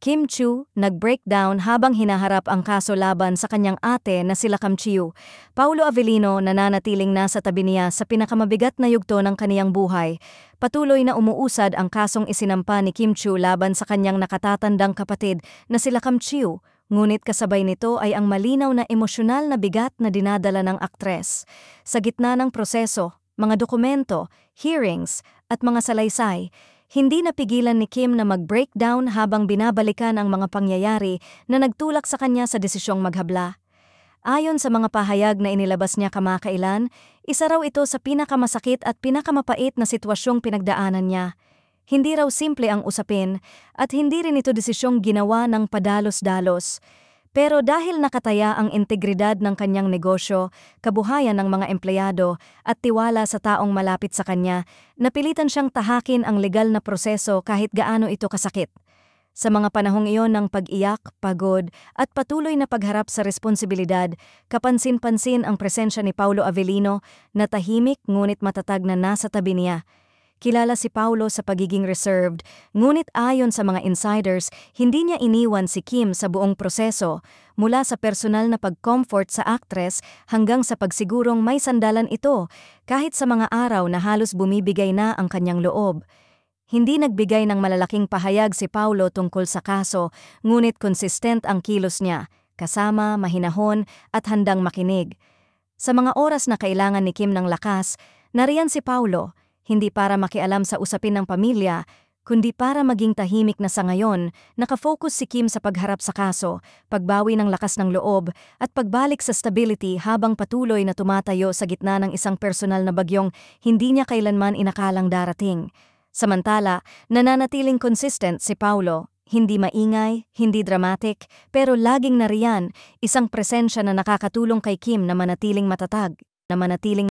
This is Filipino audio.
Kim Chiu nag-breakdown habang hinaharap ang kaso laban sa kanyang ate na sila Kam Chiu. Paulo Avellino nananatiling nasa tabi niya sa pinakamabigat na yugto ng kaniyang buhay. Patuloy na umuusad ang kasong isinampa ni Kim Chiu laban sa kanyang nakatatandang kapatid na sila Kam Chiu. Ngunit kasabay nito ay ang malinaw na emosyonal na bigat na dinadala ng aktres. Sa gitna ng proseso, mga dokumento, hearings, at mga salaysay, hindi napigilan ni Kim na mag-breakdown habang binabalikan ang mga pangyayari na nagtulak sa kanya sa desisyong maghabla. Ayon sa mga pahayag na inilabas niya kamakailan, isa raw ito sa pinakamasakit at pinakamapait na sitwasyong pinagdaanan niya. Hindi raw simple ang usapin at hindi rin ito desisyong ginawa ng padalos-dalos. Pero dahil nakataya ang integridad ng kanyang negosyo, kabuhayan ng mga empleyado at tiwala sa taong malapit sa kanya, napilitan siyang tahakin ang legal na proseso kahit gaano ito kasakit. Sa mga panahong iyon ng pag-iyak, pagod at patuloy na pagharap sa responsibilidad, kapansin-pansin ang presensya ni Paulo Avellino na tahimik ngunit matatag na nasa tabi niya. Kilala si Paulo sa pagiging reserved, ngunit ayon sa mga insiders, hindi niya iniwan si Kim sa buong proseso, mula sa personal na pag-comfort sa actress hanggang sa pagsigurong may sandalan ito, kahit sa mga araw na halos bumibigay na ang kanyang loob. Hindi nagbigay ng malalaking pahayag si Paulo tungkol sa kaso, ngunit consistent ang kilos niya, kasama, mahinahon at handang makinig. Sa mga oras na kailangan ni Kim ng lakas, nariyan si Paulo, hindi para makialam sa usapin ng pamilya, kundi para maging tahimik na sa ngayon, nakafocus si Kim sa pagharap sa kaso, pagbawi ng lakas ng loob, at pagbalik sa stability habang patuloy na tumatayo sa gitna ng isang personal na bagyong hindi niya kailanman inakalang darating. Samantala, nananatiling consistent si Paulo, hindi maingay, hindi dramatic, pero laging nariyan, isang presensya na nakakatulong kay Kim na manatiling matatag, na manatiling